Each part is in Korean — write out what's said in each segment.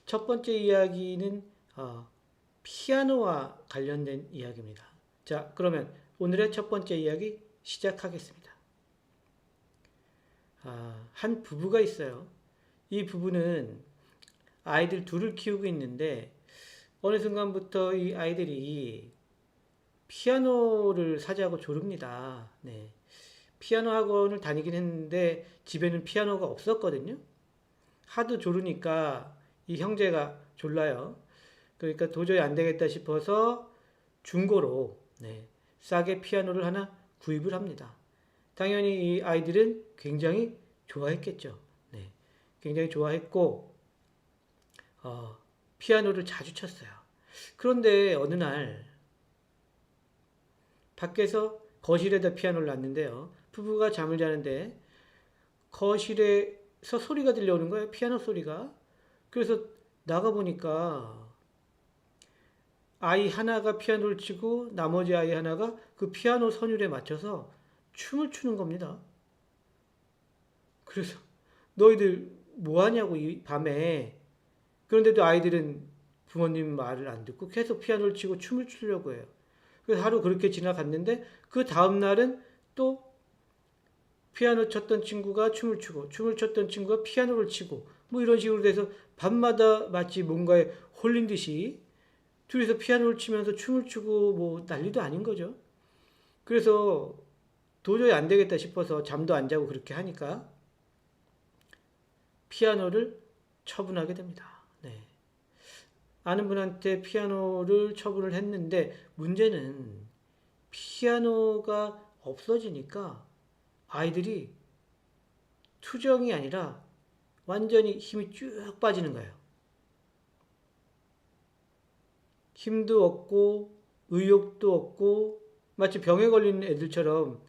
첫 번째 이야기는 피아노와 관련된 이야기입니다. 자, 그러면 오늘의 첫 번째 이야기 시작하겠습니다. 한 부부가 있어요. 이 부부는 아이들 둘을 키우고 있는데 어느 순간부터 이 아이들이 피아노를 사자고 조릅니다. 네. 피아노 학원을 다니긴 했는데 집에는 피아노가 없었거든요. 하도 조르니까 이 형제가 졸라요. 그러니까 도저히 안 되겠다 싶어서 중고로 싸게 피아노를 하나 구입을 합니다. 당연히 이 아이들은 굉장히 좋아했겠죠. 네, 굉장히 좋아했고 피아노를 자주 쳤어요. 그런데 어느 날 밖에서 거실에다 피아노를 놨는데요. 부부가 잠을 자는데 거실에서 소리가 들려오는 거예요. 피아노 소리가. 그래서 나가보니까 아이 하나가 피아노를 치고 나머지 아이 하나가 그 피아노 선율에 맞춰서 춤을 추는 겁니다. 그래서 너희들 뭐 하냐고 이 밤에. 그런데도 아이들은 부모님 말을 안 듣고 계속 피아노를 치고 춤을 추려고 해요. 그래서 하루 그렇게 지나갔는데 그 다음 날은 또 피아노 쳤던 친구가 춤을 추고 춤을 췄던 친구가 피아노를 치고 뭐 이런 식으로 돼서 밤마다 마치 뭔가에 홀린 듯이 둘이서 피아노를 치면서 춤을 추고 뭐 난리도 아닌 거죠. 그래서 도저히 안 되겠다 싶어서 잠도 안 자고 그렇게 하니까 피아노를 처분하게 됩니다. 네. 아는 분한테 피아노를 처분을 했는데 문제는 피아노가 없어지니까 아이들이 투정이 아니라 완전히 힘이 쭉 빠지는 거예요. 힘도 없고 의욕도 없고 마치 병에 걸린 애들처럼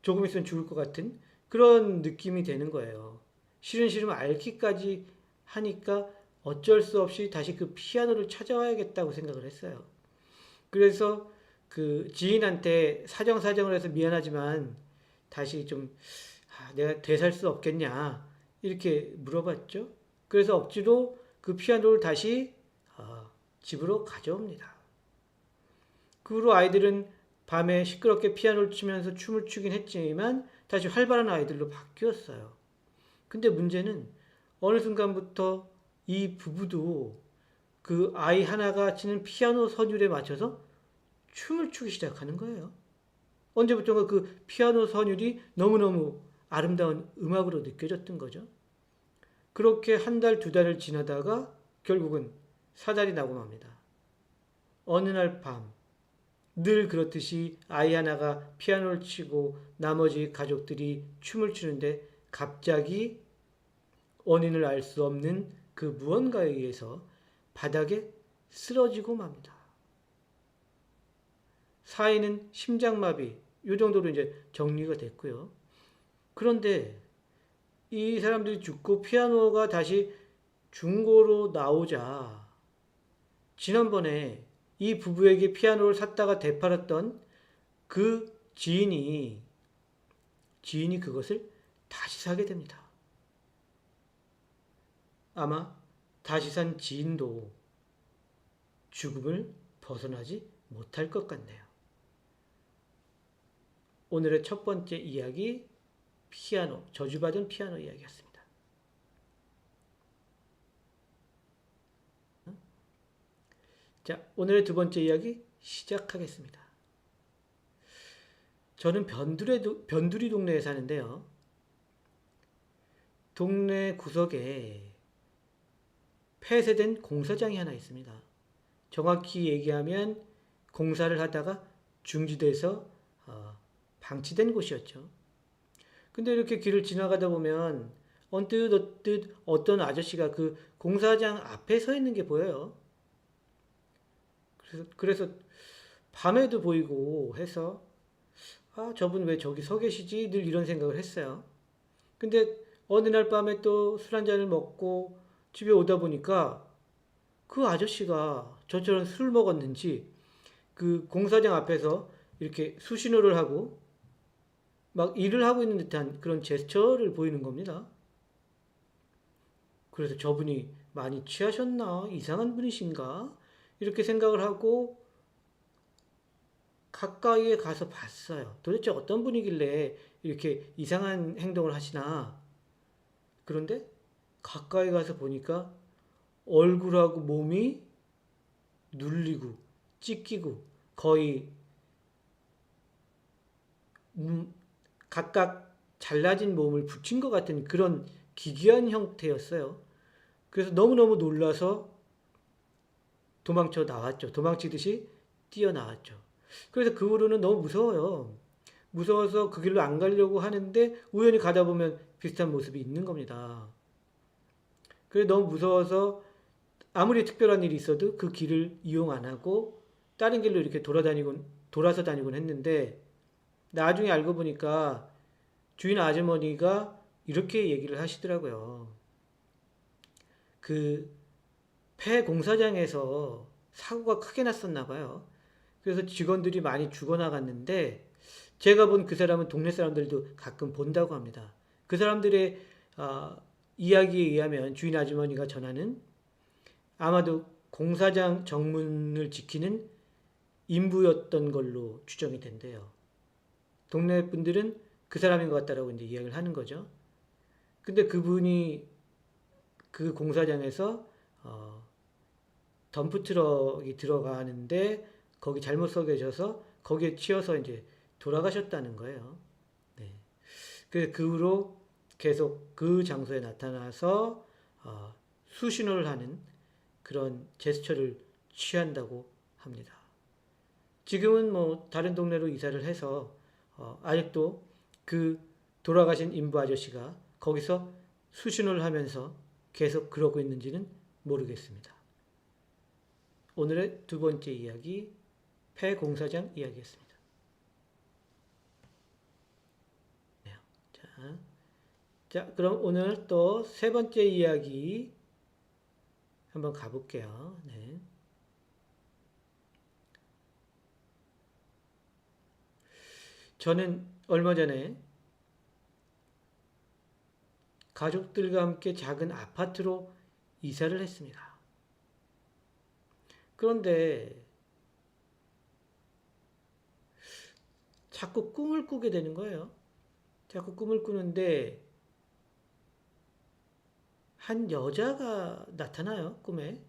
조금 있으면 죽을 것 같은 그런 느낌이 되는 거예요. 싫으면 앓기까지 하니까 어쩔 수 없이 다시 그 피아노를 찾아와야겠다고 생각을 했어요. 그래서 그 지인한테 사정사정을 해서 미안하지만 다시 좀 내가 되살 수 없겠냐 이렇게 물어봤죠. 그래서 억지로 그 피아노를 다시 집으로 가져옵니다. 그 후로 아이들은 밤에 시끄럽게 피아노를 치면서 춤을 추긴 했지만 다시 활발한 아이들로 바뀌었어요. 근데 문제는 어느 순간부터 이 부부도 그 아이 하나가 치는 피아노 선율에 맞춰서 춤을 추기 시작하는 거예요. 언제부턴가 그 피아노 선율이 너무너무 아름다운 음악으로 느껴졌던 거죠. 그렇게 한 달, 두 달을 지나다가 결국은 사달이 나고 맙니다. 어느 날 밤, 늘 그렇듯이 아이 하나가 피아노를 치고 나머지 가족들이 춤을 추는데 갑자기 원인을 알 수 없는 그 무언가에 의해서 바닥에 쓰러지고 맙니다. 사인은 심장마비, 이 정도로 이제 정리가 됐고요. 그런데 이 사람들이 죽고 피아노가 다시 중고로 나오자 지난번에 이 부부에게 피아노를 샀다가 되팔았던 그 지인이 그것을 다시 사게 됩니다. 아마 다시 산 지인도 죽음을 벗어나지 못할 것 같네요. 오늘의 첫 번째 이야기, 피아노, 저주받은 피아노 이야기였습니다. 자, 오늘의 두 번째 이야기 시작하겠습니다. 저는 변두리 동네에 사는데요. 동네 구석에 폐쇄된 공사장이 하나 있습니다. 정확히 얘기하면 공사를 하다가 중지돼서 방치된 곳이었죠. 근데 이렇게 길을 지나가다 보면 언뜻 어떤 아저씨가 그 공사장 앞에 서 있는 게 보여요. 그래서 밤에도 보이고 해서 저분 왜 저기 서 계시지? 늘 이런 생각을 했어요. 근데 어느 날 밤에 또 술 한 잔을 먹고 집에 오다 보니까 그 아저씨가 저처럼 술 먹었는지 그 공사장 앞에서 이렇게 수신호를 하고 막 일을 하고 있는 듯한 그런 제스처를 보이는 겁니다. 그래서 저분이 많이 취하셨나? 이상한 분이신가? 이렇게 생각을 하고 가까이에 가서 봤어요. 도대체 어떤 분이길래 이렇게 이상한 행동을 하시나? 그런데 가까이 가서 보니까 얼굴하고 몸이 눌리고 찢기고 거의 각각 잘라진 몸을 붙인 것 같은 그런 기괴한 형태였어요. 그래서 너무너무 놀라서 도망쳐 나왔죠. 도망치듯이 뛰어나왔죠. 그래서 그 후로는 너무 무서워요. 무서워서 그 길로 안 가려고 하는데 우연히 가다 보면 비슷한 모습이 있는 겁니다. 그래서 너무 무서워서 아무리 특별한 일이 있어도 그 길을 이용 안 하고 다른 길로 이렇게 돌아서 다니곤 했는데 나중에 알고 보니까 주인 아주머니가 이렇게 얘기를 하시더라고요. 그 폐 공사장에서 사고가 크게 났었나 봐요. 그래서 직원들이 많이 죽어나갔는데 제가 본 그 사람은 동네 사람들도 가끔 본다고 합니다. 그 사람들의 이야기에 의하면 주인 아주머니가 전하는 아마도 공사장 정문을 지키는 인부였던 걸로 추정이 된대요. 동네 분들은 그 사람인 것 같다라고 이제 이야기를 하는 거죠. 근데 그분이 그 공사장에서 덤프 트럭이 들어가는데 거기 잘못 서 계셔서 거기에 치여서 이제 돌아가셨다는 거예요. 네. 그래서 그 후로 계속 그 장소에 나타나서 수신호를 하는 그런 제스처를 취한다고 합니다. 지금은 뭐 다른 동네로 이사를 해서 아직도 그 돌아가신 인부 아저씨가 거기서 수신호를 하면서 계속 그러고 있는지는 모르겠습니다. 오늘의 두 번째 이야기, 폐공사장 이야기였습니다. 자, 그럼 오늘 또 세 번째 이야기 한번 가볼게요. 네. 저는 얼마 전에 가족들과 함께 작은 아파트로 이사를 했습니다. 그런데 자꾸 꿈을 꾸게 되는 거예요. 자꾸 꿈을 꾸는데 한 여자가 나타나요, 꿈에.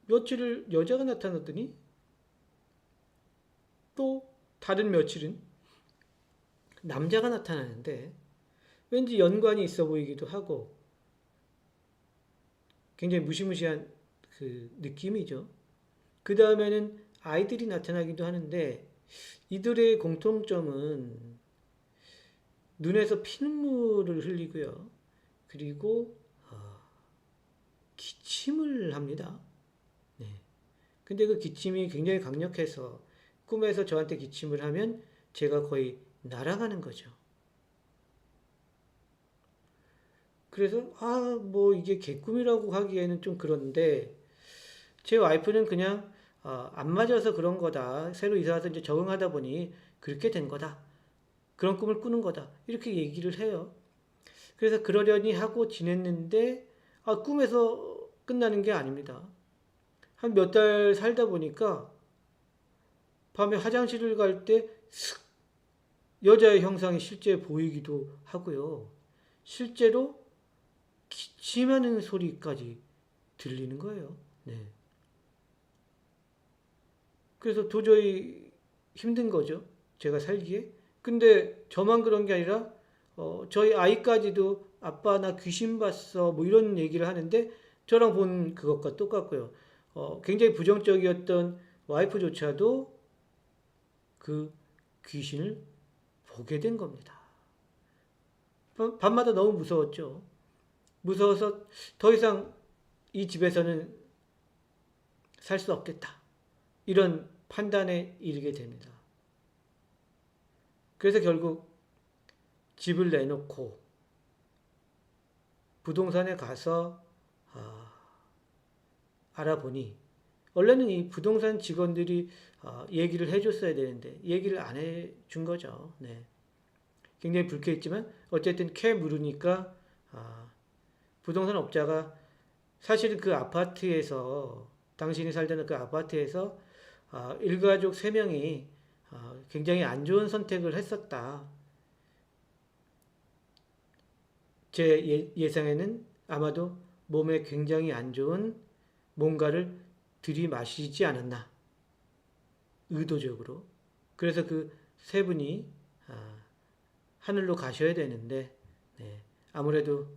며칠을 여자가 나타났더니 또 다른 며칠은 남자가 나타나는데 왠지 연관이 있어 보이기도 하고 굉장히 무시무시한 그 느낌이죠. 그 다음에는 아이들이 나타나기도 하는데 이들의 공통점은 눈에서 피눈물을 흘리고요. 그리고 기침을 합니다. 네. 근데 그 기침이 굉장히 강력해서 꿈에서 저한테 기침을 하면 제가 거의 날아가는 거죠. 그래서 뭐 이게 개꿈이라고 하기에는 좀 그런데 제 와이프는 그냥 안 맞아서 그런 거다. 새로 이사 와서 이제 적응하다 보니 그렇게 된 거다. 그런 꿈을 꾸는 거다. 이렇게 얘기를 해요. 그래서 그러려니 하고 지냈는데 꿈에서 끝나는 게 아닙니다. 한 몇 달 살다 보니까 밤에 화장실을 갈 때 여자의 형상이 실제 보이기도 하고요. 실제로 기침하는 소리까지 들리는 거예요. 네. 그래서 도저히 힘든 거죠. 제가 살기에. 근데 저만 그런 게 아니라 저희 아이까지도 아빠 나 귀신 봤어 뭐 이런 얘기를 하는데 저랑 본 그것과 똑같고요. 굉장히 부정적이었던 와이프조차도 그 귀신을 보게 된 겁니다. 밤마다 너무 무서웠죠. 무서워서 더 이상 이 집에서는 살 수 없겠다. 이런 판단에 이르게 됩니다. 그래서 결국 집을 내놓고 부동산에 가서 알아보니 원래는 이 부동산 직원들이 얘기를 해줬어야 되는데 얘기를 안 해준 거죠. 네. 굉장히 불쾌했지만 어쨌든 캐 물으니까 아, 부동산 업자가 사실 그 아파트에서 당신이 살던 그 아파트에서 일가족 3명이 굉장히 안 좋은 선택을 했었다. 제 예상에는 아마도 몸에 굉장히 안 좋은 뭔가를 들이마시지 않았나. 의도적으로. 그래서 그 3분이 하늘로 가셔야 되는데 네, 아무래도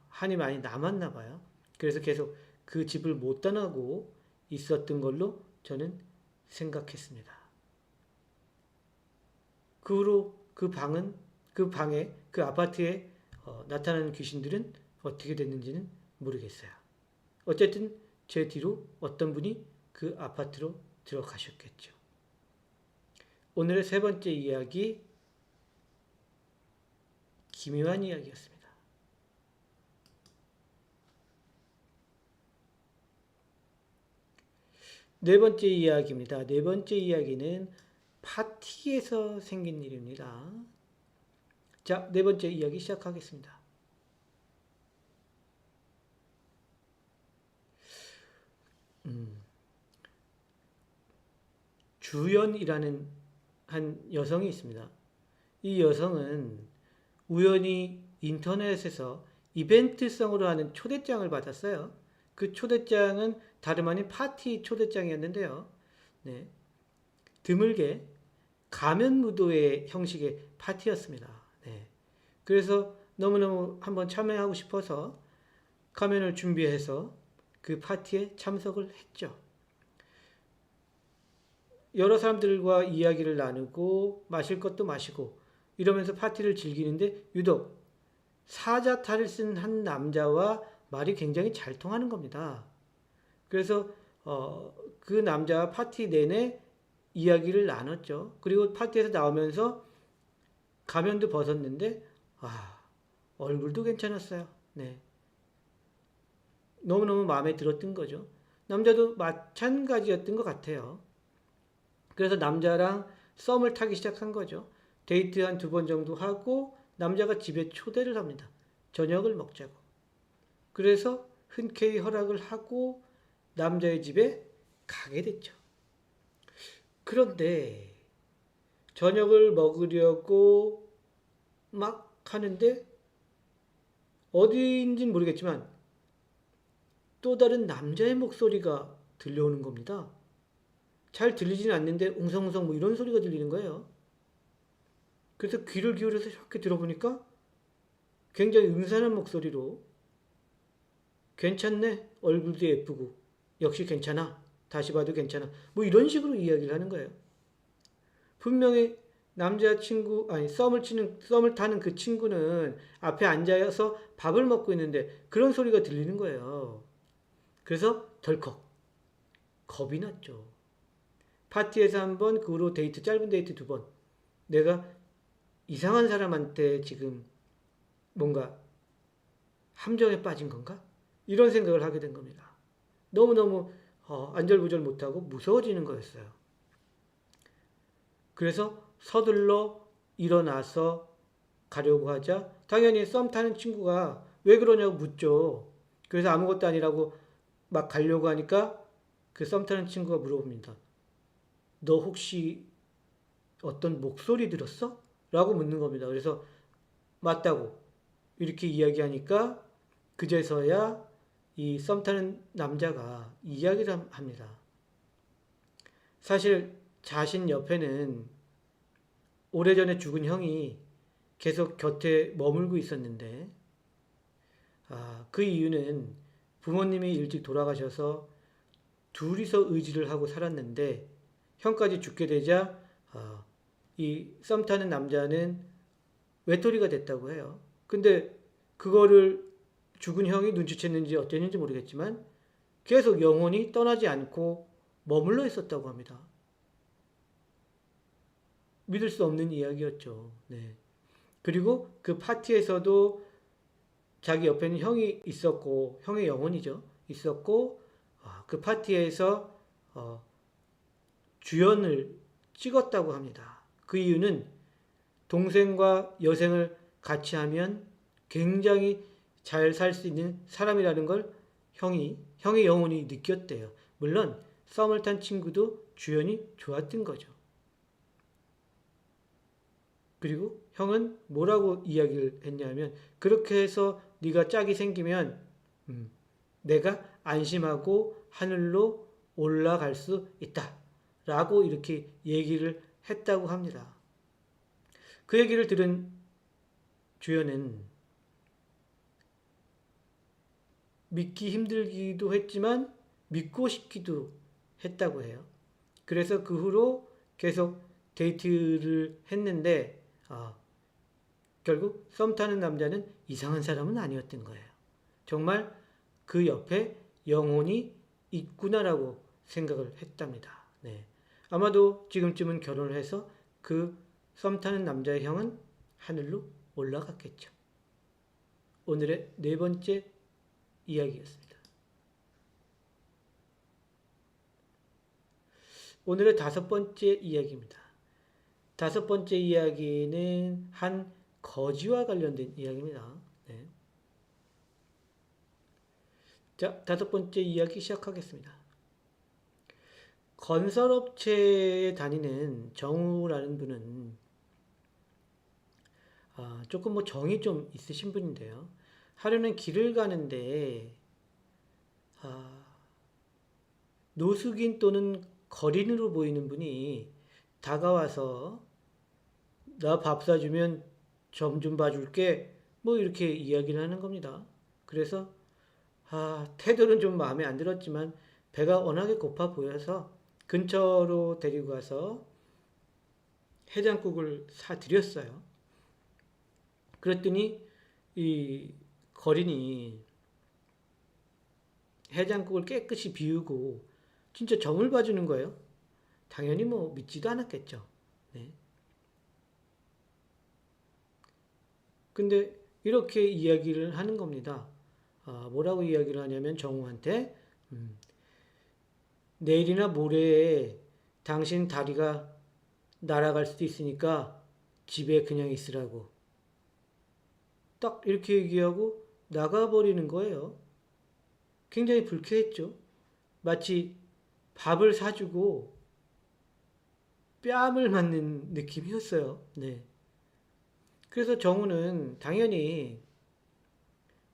한이 많이 남았나 봐요. 그래서 계속 그 집을 못 떠나고 있었던 걸로 저는 생각했습니다. 그 후로 그 방에 그 아파트에 나타나는 귀신들은 어떻게 됐는지는 모르겠어요. 어쨌든 제 뒤로 어떤 분이 그 아파트로 들어가셨겠죠. 오늘의 3번째 이야기, 기묘한 이야기였습니다. 네 번째 이야기입니다. 네 번째 이야기는 파티에서 생긴 일입니다. 자, 네 번째 이야기 시작하겠습니다. 주연이라는 한 여성이 있습니다. 이 여성은 우연히 인터넷에서 이벤트성으로 하는 초대장을 받았어요. 그 초대장은 다름 아닌 파티 초대장이었는데요. 네, 드물게 가면 무도회 형식의 파티였습니다. 네, 그래서 너무너무 한번 참여하고 싶어서 가면을 준비해서 그 파티에 참석을 했죠. 여러 사람들과 이야기를 나누고 마실 것도 마시고 이러면서 파티를 즐기는데 유독 사자탈을 쓴 한 남자와 말이 굉장히 잘 통하는 겁니다. 그래서 그 남자와 파티 내내 이야기를 나눴죠. 그리고 파티에서 나오면서 가면도 벗었는데 얼굴도 괜찮았어요. 네. 너무너무 마음에 들었던 거죠. 남자도 마찬가지였던 것 같아요. 그래서 남자랑 썸을 타기 시작한 거죠. 데이트 한 2번 정도 하고 남자가 집에 초대를 합니다. 저녁을 먹자고. 그래서 흔쾌히 허락을 하고 남자의 집에 가게 됐죠. 그런데 저녁을 먹으려고 막 하는데 어디인지는 모르겠지만 또 다른 남자의 목소리가 들려오는 겁니다. 잘 들리지는 않는데 웅성웅성 뭐 이런 소리가 들리는 거예요. 그래서 귀를 기울여서 이렇게 들어보니까 굉장히 음산한 목소리로 괜찮네, 얼굴도 예쁘고 역시 괜찮아, 다시 봐도 괜찮아, 뭐 이런 식으로 이야기를 하는 거예요. 분명히 남자친구, 아니 썸을 타는 그 친구는 앞에 앉아서 밥을 먹고 있는데 그런 소리가 들리는 거예요. 그래서 덜컥 겁이 났죠. 파티에서 한 번, 그 후로 짧은 데이트 2번. 내가 이상한 사람한테 지금 뭔가 함정에 빠진 건가? 이런 생각을 하게 된 겁니다. 너무너무 안절부절 못하고 무서워지는 거였어요. 그래서 서둘러 일어나서 가려고 하자 당연히 썸 타는 친구가 왜 그러냐고 묻죠. 그래서 아무것도 아니라고 막 가려고 하니까 그 썸 타는 친구가 물어봅니다. 너 혹시 어떤 목소리 들었어? 라고 묻는 겁니다. 그래서 맞다고 이렇게 이야기하니까 그제서야 이 썸 타는 남자가 이야기를 합니다. 사실 자신 옆에는 오래전에 죽은 형이 계속 곁에 머물고 있었는데 그 이유는 부모님이 일찍 돌아가셔서 둘이서 의지를 하고 살았는데 형까지 죽게 되자 이 썸 타는 남자는 외톨이가 됐다고 해요. 근데 그거를 죽은 형이 눈치챘는지 어땠는지 모르겠지만 계속 영혼이 떠나지 않고 머물러 있었다고 합니다. 믿을 수 없는 이야기였죠. 네. 그리고 그 파티에서도 자기 옆에는 형이 있었고, 형의 영혼이죠. 있었고, 그 파티에서 주연을 찍었다고 합니다. 그 이유는 동생과 여생을 같이 하면 굉장히 잘 살 수 있는 사람이라는 걸 형의 영혼이 느꼈대요. 물론 썸을 탄 친구도 주연이 좋았던 거죠. 그리고 형은 뭐라고 이야기를 했냐면 그렇게 해서 네가 짝이 생기면 내가 안심하고 하늘로 올라갈 수 있다. 라고 이렇게 얘기를 했다고 합니다. 그 얘기를 들은 주연은 믿기 힘들기도 했지만 믿고 싶기도 했다고 해요. 그래서 그 후로 계속 데이트를 했는데 결국 썸 타는 남자는 이상한 사람은 아니었던 거예요. 정말 그 옆에 영혼이 있구나라고 생각을 했답니다. 네. 아마도 지금쯤은 결혼을 해서 그 썸 타는 남자의 형은 하늘로 올라갔겠죠. 오늘의 네 번째 이야기였습니다. 오늘의 다섯 번째 이야기입니다. 다섯 번째 이야기는 한 거지와 관련된 이야기입니다. 네. 자, 다섯 번째 이야기 시작하겠습니다. 건설업체에 다니는 정우라는 분은 조금 정이 좀 있으신 분인데요. 하루는 길을 가는데 노숙인 또는 거린으로 보이는 분이 다가와서 나 밥 사주면 점 좀 봐줄게 이렇게 이야기를 하는 겁니다. 그래서 태도는 좀 마음에 안 들었지만 배가 워낙에 고파 보여서 근처로 데리고 가서 해장국을 사드렸어요. 그랬더니 이 거린이 해장국을 깨끗이 비우고 진짜 점을 봐주는 거예요. 당연히 믿지도 않았겠죠. 네. 근데 이렇게 이야기를 하는 겁니다. 뭐라고 이야기를 하냐면 정우한테 내일이나 모레에 당신 다리가 날아갈 수도 있으니까 집에 그냥 있으라고. 딱 이렇게 얘기하고 나가버리는 거예요. 굉장히 불쾌했죠. 마치 밥을 사주고 뺨을 맞는 느낌이었어요. 네. 그래서 정우는 당연히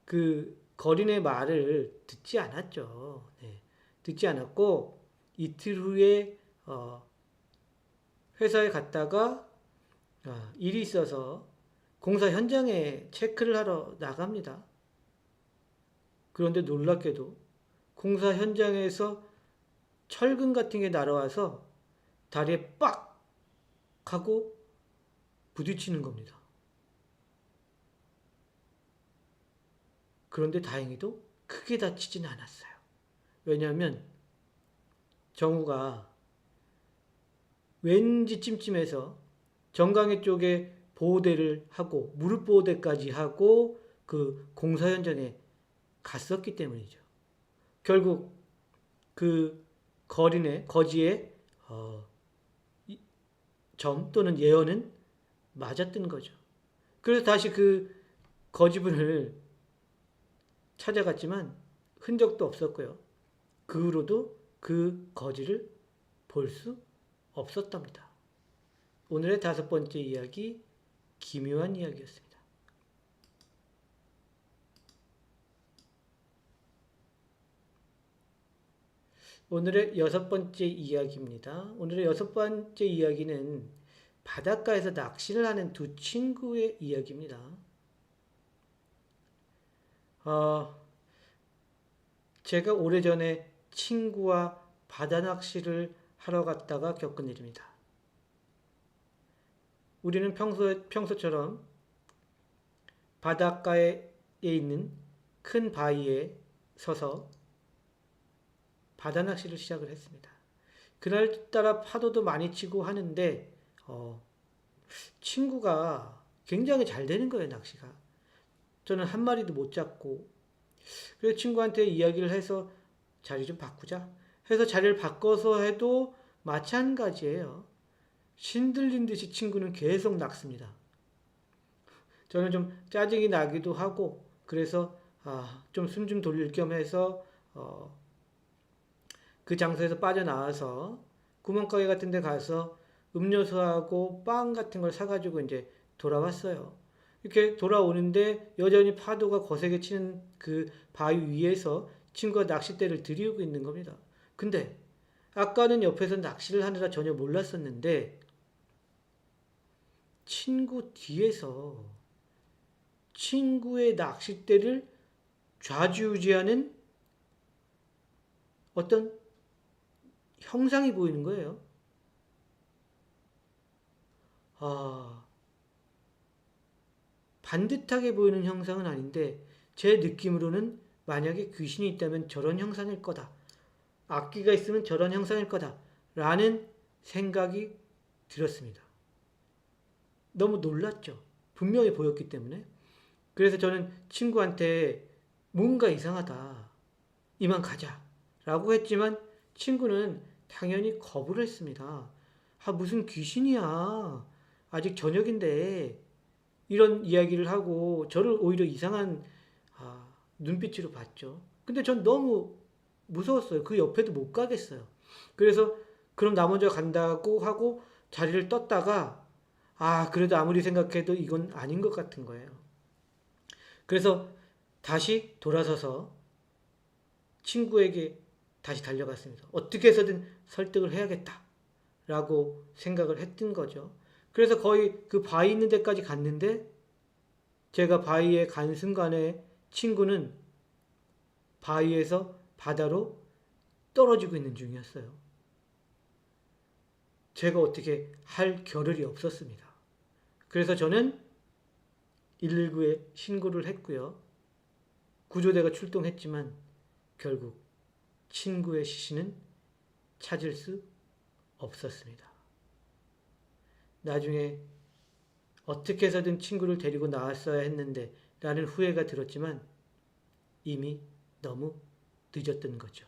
그 거린의 말을 듣지 않았죠. 네. 듣지 않았고 이틀 후에 회사에 갔다가 일이 있어서 공사 현장에 체크를 하러 나갑니다. 그런데 놀랍게도 공사 현장에서 철근 같은 게 날아와서 다리에 빡 하고 부딪히는 겁니다. 그런데 다행히도 크게 다치지는 않았어요. 왜냐하면 정우가 왠지 찜찜해서 정강이 쪽에 보호대를 하고 무릎 보호대까지 하고 그 공사 현장에 갔었기 때문이죠. 결국 그 거지의 점 또는 예언은 맞았던 거죠. 그래서 다시 그 거지분을 찾아갔지만 흔적도 없었고요. 그 후로도 그 거지를 볼 수 없었답니다. 오늘의 다섯 번째 이야기, 기묘한 이야기였습니다. 오늘의 여섯 번째 이야기입니다. 오늘의 여섯 번째 이야기는 바닷가에서 낚시를 하는 두 친구의 이야기입니다. 제가 오래전에 친구와 바다 낚시를 하러 갔다가 겪은 일입니다. 우리는 평소처럼 바닷가에 있는 큰 바위에 서서 바다 낚시를 시작을 했습니다. 그날따라 파도도 많이 치고 하는데 친구가 굉장히 잘 되는 거예요, 낚시가. 저는 한 마리도 못 잡고 그래서 친구한테 이야기를 해서 자리 좀 바꾸자 해서 자리를 바꿔서 해도 마찬가지예요. 신들린 듯이 친구는 계속 낚습니다. 저는 좀 짜증이 나기도 하고 그래서 좀 숨 좀 돌릴 겸 해서 그 장소에서 빠져나와서 구멍가게 같은 데 가서 음료수하고 빵 같은 걸 사가지고 이제 돌아왔어요. 이렇게 돌아오는데 여전히 파도가 거세게 치는 그 바위 위에서 친구가 낚싯대를 들이우고 있는 겁니다. 근데 아까는 옆에서 낚시를 하느라 전혀 몰랐었는데 친구 뒤에서 친구의 낚싯대를 좌지우지하는 어떤 형상이 보이는 거예요. 반듯하게 보이는 형상은 아닌데 제 느낌으로는 만약에 귀신이 있다면 저런 형상일 거다. 악기가 있으면 저런 형상일 거다. 라는 생각이 들었습니다. 너무 놀랐죠. 분명히 보였기 때문에. 그래서 저는 친구한테 뭔가 이상하다. 이만 가자. 라고 했지만 친구는 당연히 거부를 했습니다. 무슨 귀신이야. 아직 저녁인데. 이런 이야기를 하고 저를 오히려 이상한 눈빛으로 봤죠. 근데 전 너무 무서웠어요. 그 옆에도 못 가겠어요. 그래서 그럼 나 먼저 간다고 하고 자리를 떴다가 그래도 아무리 생각해도 이건 아닌 것 같은 거예요. 그래서 다시 돌아서서 친구에게 다시 달려갔습니다. 어떻게 해서든 설득을 해야겠다 라고 생각을 했던 거죠. 그래서 거의 그 바위 있는 데까지 갔는데 제가 바위에 간 순간에 친구는 바위에서 바다로 떨어지고 있는 중이었어요. 제가 어떻게 할 겨를이 없었습니다. 그래서 저는 119에 신고를 했고요. 구조대가 출동했지만 결국 친구의 시신은 찾을 수 없었습니다. 나중에 어떻게 해서든 친구를 데리고 나왔어야 했는데 라는 후회가 들었지만 이미 너무 늦었던 거죠.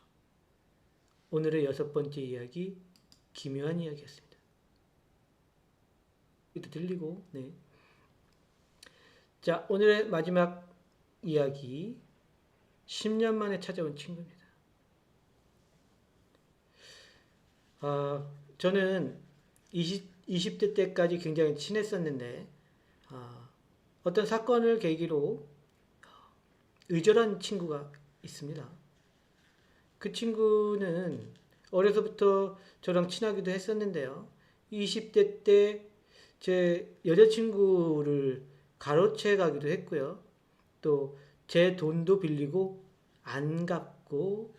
오늘의 6번째 이야기, 기묘한 이야기였습니다. 이도 들리고, 네. 자, 오늘의 마지막 이야기, 10년 만에 찾아온 친구입니다. 저는 20대 때까지 굉장히 친했었는데 어떤 사건을 계기로 의절한 친구가 있습니다. 그 친구는 어려서부터 저랑 친하기도 했었는데요. 20대 때 제 여자친구를 가로채 가기도 했고요. 또 제 돈도 빌리고 안 갚고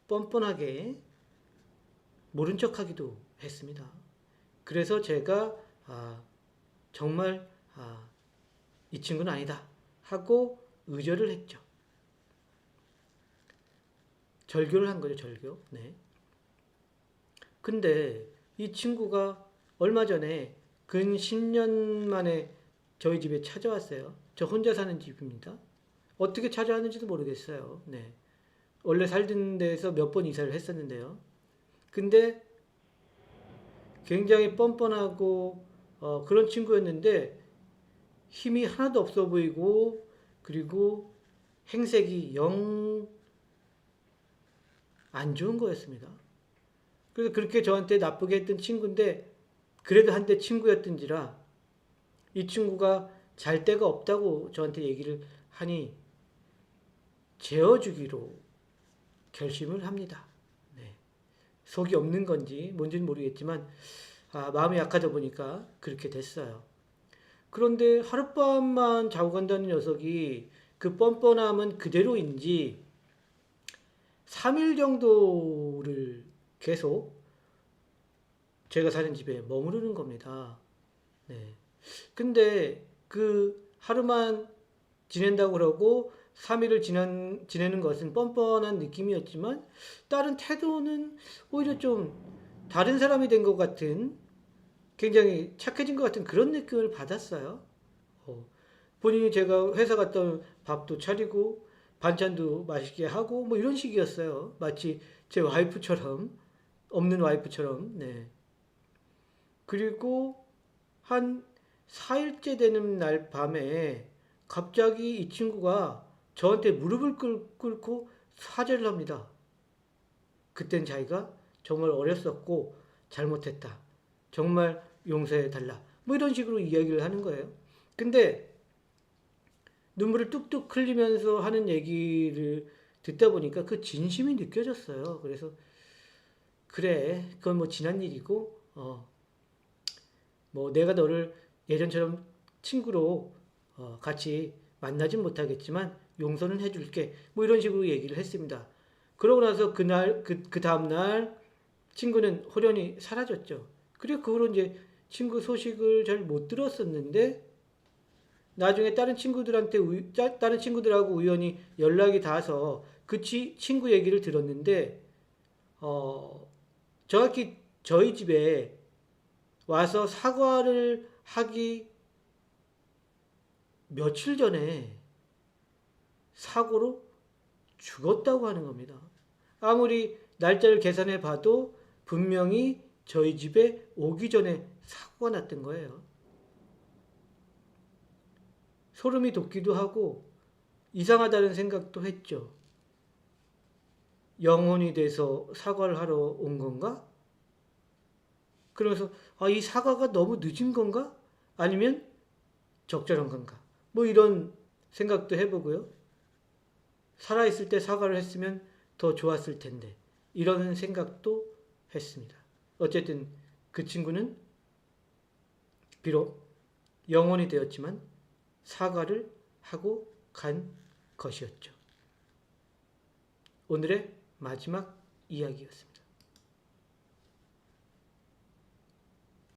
뻔뻔하게 모른 척하기도 했습니다. 그래서 제가 정말 이 친구는 아니다 하고 의절을 했죠. 절교를 한 거죠, 절교. 네. 근데 이 친구가 얼마 전에 근 10년 만에 저희 집에 찾아왔어요. 저 혼자 사는 집입니다. 어떻게 찾아왔는지도 모르겠어요. 네. 원래 살던 데에서 몇 번 이사를 했었는데요. 근데 굉장히 뻔뻔하고 그런 친구였는데 힘이 하나도 없어 보이고 그리고 행색이 영 안 좋은 거였습니다. 그래서 그렇게 저한테 나쁘게 했던 친구인데 그래도 한때 친구였던지라 이 친구가 잘 데가 없다고 저한테 얘기를 하니 재워주기로 결심을 합니다. 네. 속이 없는 건지 뭔지는 모르겠지만 마음이 약하다 보니까 그렇게 됐어요. 그런데 하룻밤만 자고 간다는 녀석이 그 뻔뻔함은 그대로인지 3일 정도를 계속 제가 사는 집에 머무르는 겁니다. 네. 근데 그 하루만 지낸다고 그러고 3일을 지내는 것은 뻔뻔한 느낌이었지만 다른 태도는 오히려 좀 다른 사람이 된 것 같은 굉장히 착해진 것 같은 그런 느낌을 받았어요. 본인이 제가 회사 갔다 오면 밥도 차리고 반찬도 맛있게 하고 뭐 이런 식이었어요. 마치 제 와이프처럼 없는 와이프처럼. 네. 그리고 한 4일째 되는 날 밤에 갑자기 이 친구가 저한테 무릎을 꿇고 사죄를 합니다. 그땐 자기가 정말 어렸었고 잘못했다. 정말 용서해달라. 뭐 이런 식으로 이야기를 하는 거예요. 근데 눈물을 뚝뚝 흘리면서 하는 얘기를 듣다 보니까 그 진심이 느껴졌어요. 그래서 그래, 그건 뭐 지난 일이고, 뭐 내가 너를 예전처럼 친구로 같이 만나진 못하겠지만 용서는 해줄게. 뭐 이런 식으로 얘기를 했습니다. 그러고 나서 그 다음날 친구는 호련히 사라졌죠. 그리고 그 후로 이제 친구 소식을 잘 못 들었었는데 나중에 다른 친구들하고 우연히 연락이 닿아서 그 친구 얘기를 들었는데 정확히 저희 집에 와서 사과를 하기 며칠 전에 사고로 죽었다고 하는 겁니다. 아무리 날짜를 계산해 봐도 분명히 저희 집에 오기 전에 사고가 났던 거예요. 소름이 돋기도 하고 이상하다는 생각도 했죠. 영혼이 돼서 사과를 하러 온 건가? 그러면서 이 사과가 너무 늦은 건가? 아니면 적절한 건가? 뭐 이런 생각도 해보고요. 살아있을 때 사과를 했으면 더 좋았을 텐데 이런 생각도 했습니다. 어쨌든 그 친구는 비록 영혼이 되었지만 사과를 하고 간 것이었죠. 오늘의 마지막 이야기였습니다.